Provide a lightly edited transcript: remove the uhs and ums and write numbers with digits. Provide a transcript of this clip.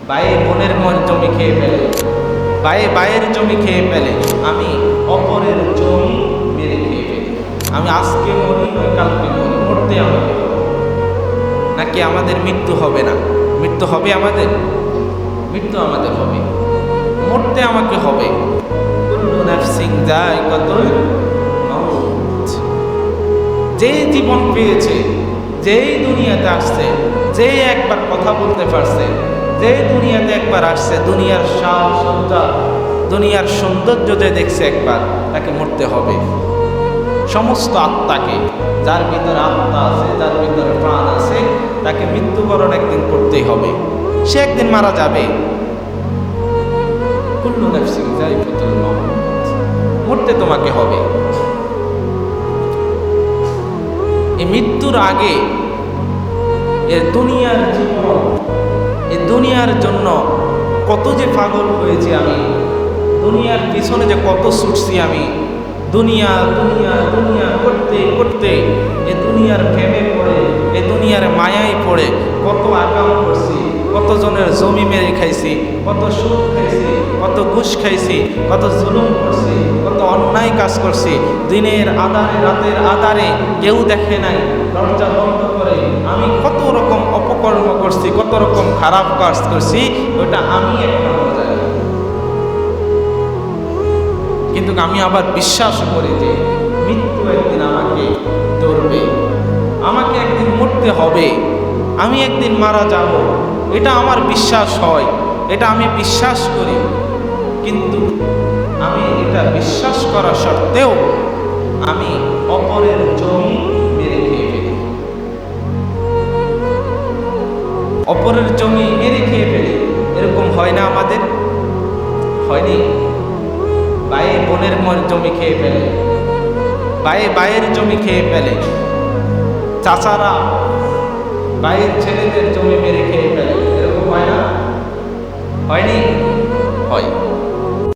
ভাইয়ে বোনের জমি খেয়ে ফেলে, ভাইয়ে ভাইয়ের জমি খেয়ে ফেলে, আমি অপরের জমি মেরে খেয়ে ফেলি। আমি আজকে মরি নয় কালকে মরি, মরতে আমাকে হবে। নাকি আমাদের মৃত্যু হবে না? মৃত্যু হবে আমাদের, মৃত্যু আমাদের হবে, মরতে আমাকে হবে। কুল্লু নাফসিন যায়কাতুল মাউত। যেই জীবন পেয়েছে, যেই দুনিয়াতে আসছে, যেই একবার কথা বলতে পারছে, যেই দুনিয়াতে একবার আসছে, দুনিয়ার সাজ সজ্জা, দুনিয়ার সৌন্দর্য যে দেখছে একবার, তাকে মরতে হবে। সমস্ত আত্মাকে, যার ভিতরে আত্মা আছে, যার ভিতরে প্রাণ আছে, তাকে মৃত্যুবরণ একদিন করতেই হবে। সে একদিন মারা যাবে। কুল্লু নাফসিন যায়কাতুল মাউত। মরতে তোমাকে হবে। এই মৃত্যুর আগে এর দুনিয়ার জীবন, এই দুনিয়ার জন্য কত যে পাগল হয়েছি আমি, দুনিয়ার পিছনে যে কত ছুটছি আমি, দুনিয়া দুনিয়া দুনিয়া করতে করতে এ দুনিয়ার প্রেমে পড়ে, এ দুনিয়ার মায়ায় পড়ে কত আকাম করছি, কতজনের জমি মেরে খাইছি, কত সুদ খাইছি, কত ঘুষ খাইছি, কত জুলুম করছি, কত অন্যায় কাজ করছি। দিনের আধারে রাতের আধারে কেউ দেখে নাই, দরজা বন্ধ করে আমি কত রকম অপকর্ম করছি, কত রকম খারাপ কাজ করছি, ওটা আমি একটা মজা। কিন্তু আমি আবার বিশ্বাস করি যে মৃত্যু একদিন আমাকে ধরবে, আমাকে একদিন মরতে হবে, আমি একদিন মারা যাব। এটা আমার বিশ্বাস হয়, এটা আমি বিশ্বাস করি। কিন্তু আমি এটা বিশ্বাস করা সত্ত্বেও আমি অপরের জমি মেরে খেয়ে ফেলি, অপরের জমি মেরে খেয়ে ফেলি। এরকম হয় না আমাদের? হয়নি? ভাইয়ে বোনের জমি খেয়ে ফেলে, ভাইয়ে ভাইয়ের জমি খেয়ে ফেলে, চাচারা ভাইয়ের ছেলেদের জমি মেরে খেয়ে